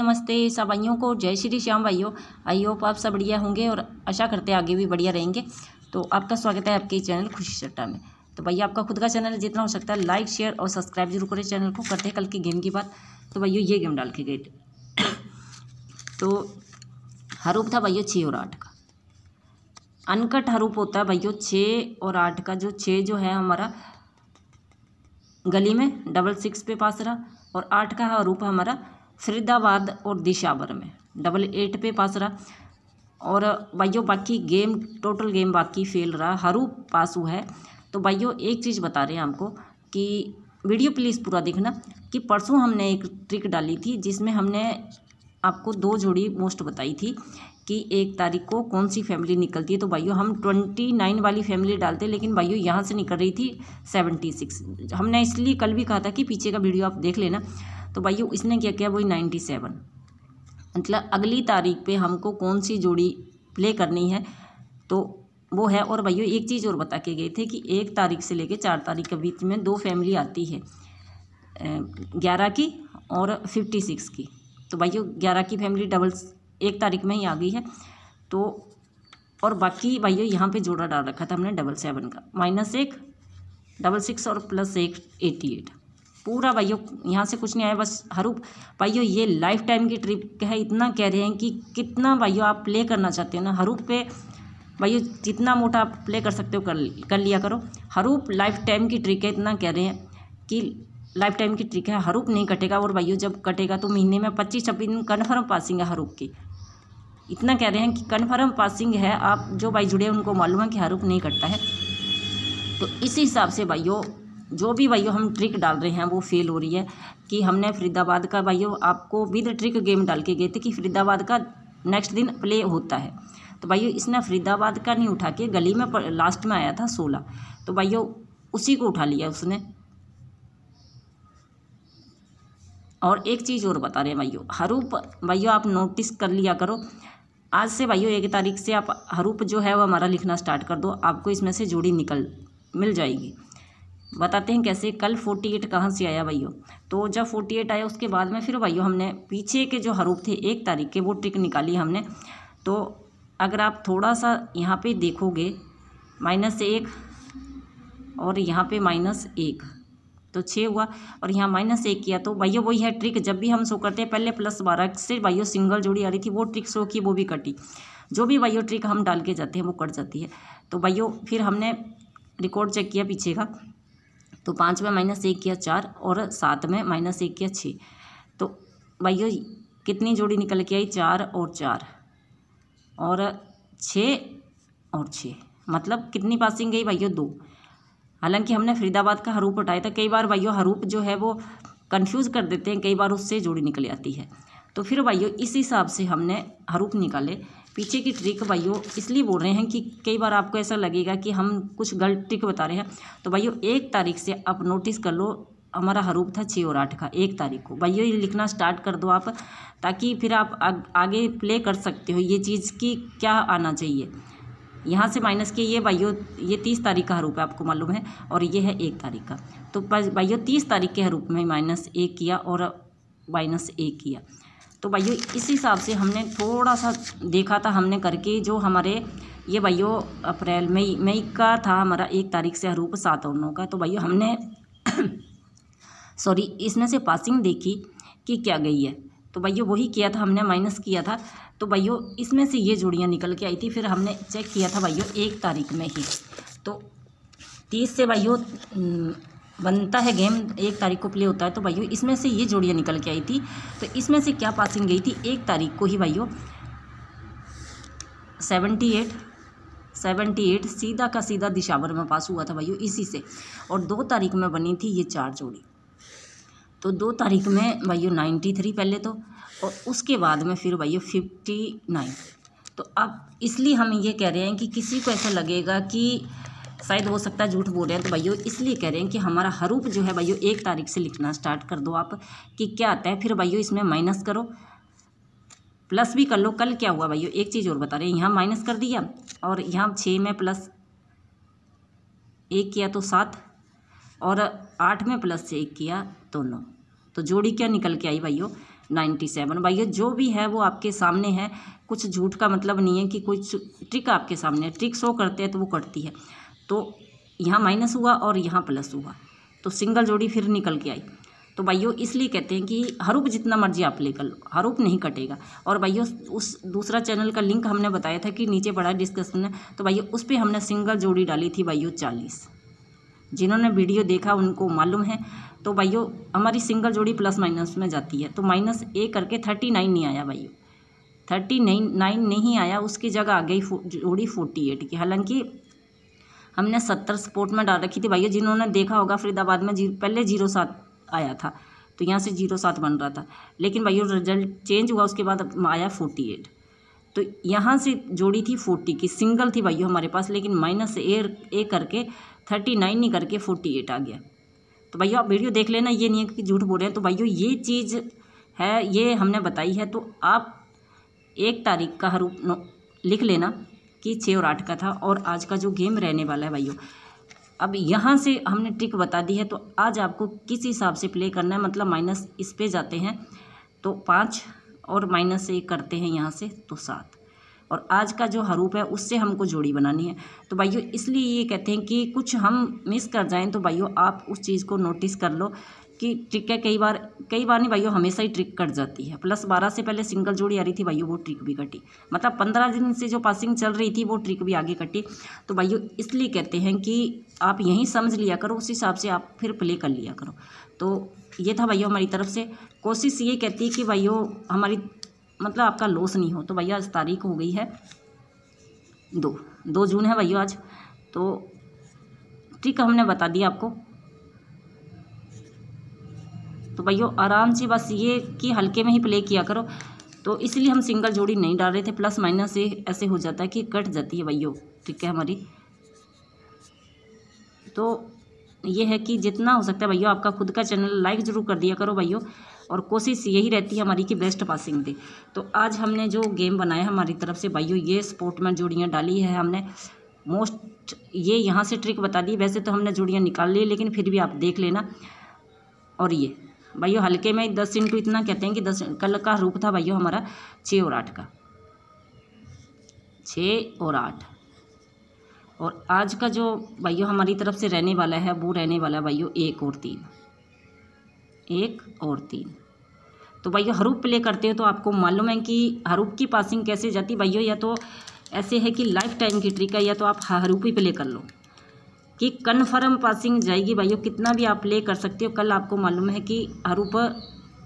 नमस्ते सब भाइयों को, जय श्री श्याम भाइयों। आई होप आप सब बढ़िया होंगे और आशा करते हैं आगे भी बढ़िया रहेंगे। तो आपका स्वागत है आपके चैनल खुशी सट्टा में। तो भैया आपका खुद का चैनल है, जितना हो सकता है लाइक शेयर और सब्सक्राइब जरूर करें चैनल को। करते हैं कल की गेम की बात। तो भैया ये गेम डाल के गए थे तो हरूप था भैया 6 और 8 का। अनकट हरूप होता है भैया 6 और 8 का। जो 6 जो है हमारा गली में 666 पे पास रहा और 8 का हरूप हमारा फरीदाबाद और दिशावर में 88 पे पास रहा। और भाइयों बाकी गेम टोटल गेम बाकी फेल रहा, हरूप पास हुआ है। तो भाइयों एक चीज़ बता रहे हैं हमको कि वीडियो प्लीज़ पूरा देखना कि परसों हमने एक ट्रिक डाली थी जिसमें हमने आपको 2 जोड़ी मोस्ट बताई थी कि 1 तारीख को कौन सी फैमिली निकलती है। तो भाइयों हम 29 वाली फैमिली डालते, लेकिन भाइयों यहाँ से निकल रही थी 76। हमने इसलिए कल भी कहा था कि पीछे का वीडियो आप देख लेना। तो भाइयों इसने क्या किया, वही 97। मतलब अगली तारीख पे हमको कौन सी जोड़ी प्ले करनी है तो वो है। और भाइयों एक चीज़ और बता के गए थे कि 1 तारीख से लेके 4 तारीख के बीच में 2 फैमिली आती है, 11 की और 56 की। तो भाइयों 11 की फैमिली 1 तारीख में ही आ गई है। तो और बाकी भाइयों यहाँ पे जोड़ा डाल रखा था हमने 77 का, -1 66 और +1 88। पूरा भाइयों यहाँ से कुछ नहीं आया, बस हरूप। भाइयों ये लाइफ टाइम की ट्रिक है, इतना कह रहे हैं कि कितना भाइयों आप प्ले करना चाहते हो ना हरूप पे, भाइयों जितना मोटा आप प्ले कर सकते हो कर लिया करो। हरूप लाइफ टाइम की ट्रिक है, इतना कह रहे हैं कि लाइफ टाइम की ट्रिक है, हरूप नहीं कटेगा। और भाइयों जब कटेगा तो महीने में 25-26 दिन कन्फर्म पासिंग है हरूप की। इतना कह रहे हैं कि कन्फर्म पासिंग है, आप जो भाई जुड़े उनको मालूम है कि हरूप नहीं कटता है। तो इस हिसाब से भाइयों जो भी भाइयों हम ट्रिक डाल रहे हैं वो फेल हो रही है। कि हमने फरीदाबाद का भाइयों आपको विद ट्रिक गेम डाल के गए थे कि फरीदाबाद का नेक्स्ट दिन प्ले होता है। तो भाइयों इसने फरीदाबाद का नहीं उठा के गली में लास्ट में आया था 16, तो भाइयों उसी को उठा लिया उसने। और एक चीज़ और बता रहे हैं भाइयों, हरूप भाइयों आप नोटिस कर लिया करो। आज से भाइयों 1 तारीख से आप हरूप जो है वो हमारा लिखना स्टार्ट कर दो, आपको इसमें से जोड़ी मिल जाएगी। बताते हैं कैसे। कल 48 कहाँ से आया भाइयों, तो जब 48 आया उसके बाद में फिर भाइयों हमने पीछे के जो हरूप थे 1 तारीख के वो ट्रिक निकाली हमने। तो अगर आप थोड़ा सा यहाँ पे देखोगे -1 और यहाँ पे -1 तो 6 हुआ और यहाँ -1 किया। तो भाइयों वही है ट्रिक, जब भी हम शो करते हैं पहले +12 से भाइयों सिंगल जोड़ी आ रही थी, वो ट्रिक शो की, वो भी कटी। जो भी भाइयों ट्रिक हम डाल के जाते हैं वो कट जाती है। तो भाइयों फिर हमने रिकॉर्ड चेक किया पीछे का, तो 5 में -1 किया 4 और 7 में -1 किया 6। तो भाइयों कितनी जोड़ी निकल के आई, 4 और 4 और 6 और 6, मतलब कितनी पासिंग गई भाइयों 2। हालांकि हमने फरीदाबाद का हरूप हटाया था। कई बार भाइयों हरूप जो है वो कंफ्यूज कर देते हैं, कई बार उससे जोड़ी निकल आती है। तो फिर भाइयों इस हिसाब से हमने हरूप निकाले। पीछे की ट्रिक भाइयों इसलिए बोल रहे हैं कि कई बार आपको ऐसा लगेगा कि हम कुछ गलत ट्रिक बता रहे हैं। तो भाइयों 1 तारीख से आप नोटिस कर लो, हमारा हरूप था 6 और 8 का 1 तारीख को। भाइयों ये लिखना स्टार्ट कर दो आप, ताकि फिर आप आगे प्ले कर सकते हो ये चीज़ की क्या आना चाहिए। यहाँ से माइनस के ये भाइयों ये 30 तारीख का हरूप है, आपको मालूम है, और ये है 1 तारीख का। तो भाइयों 30 तारीख के हरूप में -1 किया और -1 किया। तो भाइयों इस हिसाब से हमने थोड़ा सा देखा था हमने करके, जो हमारे ये भाइयों अप्रैल मई का था हमारा 1 तारीख से हरूप 7 और 9 का। तो भाइयों हमने सॉरी इसमें से पासिंग देखी कि क्या गई है, तो भाइयों वही किया था हमने, माइनस किया था। तो भाइयों इसमें से ये जोड़ियाँ निकल के आई थी। फिर हमने चेक किया था भाइयों 1 तारीख में ही, तो 30 से भाइयों बनता है गेम, 1 तारीख को प्ले होता है। तो भाइयों इसमें से ये जोड़ियाँ निकल के आई थी। तो इसमें से क्या पासिंग गई थी 1 तारीख को ही भाइयों 78 सीधा का सीधा दिशावर में पास हुआ था भाइयों इसी से। और 2 तारीख में बनी थी ये 4 जोड़ी। तो 2 तारीख में भाइयों 93 पहले तो, और उसके बाद में फिर भाइयों 59। तो अब इसलिए हम ये कह रहे हैं कि किसी को ऐसा लगेगा कि शायद हो सकता है झूठ बोल रहे हैं, तो भाइयों इसलिए कह रहे हैं कि हमारा हरूप जो है भाइयों 1 तारीख से लिखना स्टार्ट कर दो आप कि क्या आता है। फिर भाइयों इसमें माइनस करो, प्लस भी कर लो। कल क्या हुआ भाइयों, एक चीज़ और बता रहे हैं, यहाँ माइनस कर दिया और यहाँ 6 में +1 किया तो 7 और 8 में +1 किया तो 9। तो जोड़ी क्या निकल के आई भाइयों 97। भाइयों जो भी है वो आपके सामने है, कुछ झूठ का मतलब नहीं है कि कोई ट्रिक आपके सामने है, ट्रिक शो करते हैं तो वो कटती है। तो यहाँ माइनस हुआ और यहाँ प्लस हुआ, तो सिंगल जोड़ी फिर निकल के आई। तो भाइयों इसलिए कहते हैं कि हरूप जितना मर्जी आप ले कर लो, हरूप नहीं कटेगा। और भाइयों उस दूसरा चैनल का लिंक हमने बताया था कि नीचे पड़ा है डिस्क्रिप्शन में, तो भाइयों उस पर हमने सिंगल जोड़ी डाली थी भाइयों 40। जिन्होंने वीडियो देखा उनको मालूम है। तो भाइयों हमारी सिंगल जोड़ी प्लस माइनस में जाती है, तो माइनस ए करके 39 नहीं आया भाइयों, 39 नहीं आया, उसकी जगह आ गई जोड़ी 48 की। हालांकि हमने 70 स्पोर्ट में डाल रखी थी भाइयों, जिन्होंने देखा होगा फरीदाबाद में पहले 07 आया था, तो यहाँ से 07 बन रहा था, लेकिन भाइयों रिजल्ट चेंज हुआ, उसके बाद आया 48। तो यहाँ से जोड़ी थी 40 की, सिंगल थी भाइयों हमारे पास, लेकिन माइनस ए करके 39 नहीं करके 48 आ गया। तो भाइयों आप वीडियो देख लेना, ये नहीं है कि झूठ बोल रहे हैं। तो भाइयों ये चीज़ है, ये हमने बताई है, तो आप 1 तारीख का हरूप लिख लेना कि 6 और 8 का था, और आज का जो गेम रहने वाला है भाइयों। अब यहाँ से हमने ट्रिक बता दी है, तो आज आपको किस हिसाब से प्ले करना है, मतलब माइनस इस पे जाते हैं तो 5 और माइनस 1 करते हैं यहाँ से तो 7, और आज का जो हरूप है उससे हमको जोड़ी बनानी है। तो भाइयों इसलिए ये कहते हैं कि कुछ हम मिस कर जाएं तो भाइयों आप उस चीज़ को नोटिस कर लो कि ट्रिक है, कई बार नहीं भाइयों, हमेशा ही ट्रिक कट जाती है। प्लस 12 से पहले सिंगल जोड़ी आ रही थी भाइयों, वो ट्रिक भी कटी, मतलब 15 दिन से जो पासिंग चल रही थी वो ट्रिक भी आगे कटी। तो भाइयों इसलिए कहते हैं कि आप यहीं समझ लिया करो, उस हिसाब से आप फिर प्ले कर लिया करो। तो ये था भाइयों हमारी तरफ से, कोशिश ये कहती है कि भाइयों हमारी मतलब आपका लॉस नहीं हो। तो भैया आज तारीख हो गई है 2 जून है भाइयों आज, तो ट्रिक हमने बता दी आपको। तो भाइयों आराम से बस ये कि हल्के में ही प्ले किया करो, तो इसलिए हम सिंगल जोड़ी नहीं डाल रहे थे। प्लस माइनस से ऐसे हो जाता है कि कट जाती है भाइयों, ठीक है हमारी। तो ये है कि जितना हो सकता है भाइयों आपका खुद का चैनल लाइक ज़रूर कर दिया करो भाइयों, और कोशिश यही रहती है हमारी कि बेस्ट पासिंग दे। तो आज हमने जो गेम बनाया हमारी तरफ से भाइयों, ये स्पोर्ट में जोड़ियाँ डाली है हमने, मोस्ट ये यहाँ से ट्रिक बता दी। वैसे तो हमने जोड़ियाँ निकाल ली, लेकिन फिर भी आप देख लेना। और ये भाइयों हल्के में 10 इंटू इतना कहते हैं कि 10 कल का रूप था भाइयों हमारा 6 और 8 का, 6 और 8। और आज का जो भाइयों हमारी तरफ से रहने वाला है वो रहने वाला है भाइयों 1 और 3, 1 और 3। तो भाइयों हरूप प्ले करते हो तो आपको मालूम है कि हरूप की पासिंग कैसे जाती भाइयों, या तो ऐसे है कि लाइफ टाइम की ट्रिक है, या तो आप हरूप ही प्ले कर लो कि कन्फर्म पासिंग जाएगी भाइयों। कितना भी आप प्ले कर सकते हो, कल आपको मालूम है कि हरूप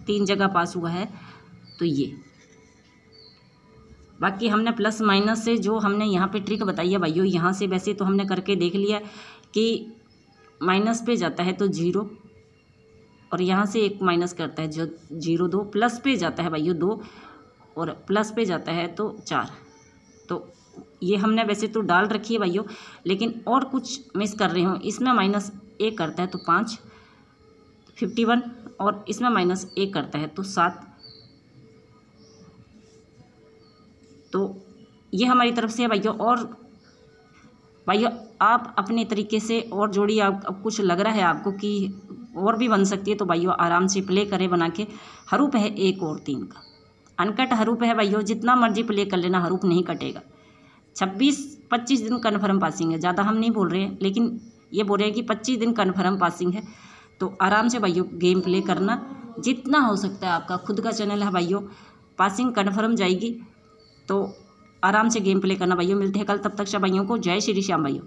3 जगह पास हुआ है। तो ये बाकी हमने प्लस माइनस से जो हमने यहाँ पे ट्रिक बताई है भाइयों, यहाँ से वैसे तो हमने करके देख लिया कि माइनस पे जाता है तो 0, और यहाँ से 1 माइनस करता है जो 0 2, प्लस पे जाता है भाइयों 2, और प्लस पे जाता है तो 4। तो ये हमने वैसे तो डाल रखी है भाइयों, लेकिन और कुछ मिस कर रहे हो। इसमें माइनस 1 करता है तो 5 51, और इसमें माइनस 1 करता है तो 7। तो ये हमारी तरफ से है भाइयों। और भाइयों आप अपने तरीके से और जोड़ी आप कुछ लग रहा है आपको कि और भी बन सकती है, तो भाइयों आराम से प्ले करें बना के। हरूप है 1 और 3 का, अनकट हरूप है भाइयों, जितना मर्जी प्ले कर लेना, हरूप नहीं कटेगा। 26-25 दिन कन्फर्म पासिंग है, ज़्यादा हम नहीं बोल रहे हैं, लेकिन ये बोल रहे हैं कि 25 दिन कन्फर्म पासिंग है। तो आराम से भाइयों गेम प्ले करना जितना हो सकता है। आपका खुद का चैनल है भाइयों, पासिंग कन्फर्म जाएगी, तो आराम से गेम प्ले करना भाइयों। मिलते हैं कल, तब तक सब भाइयों को जय श्री श्याम भाइयों।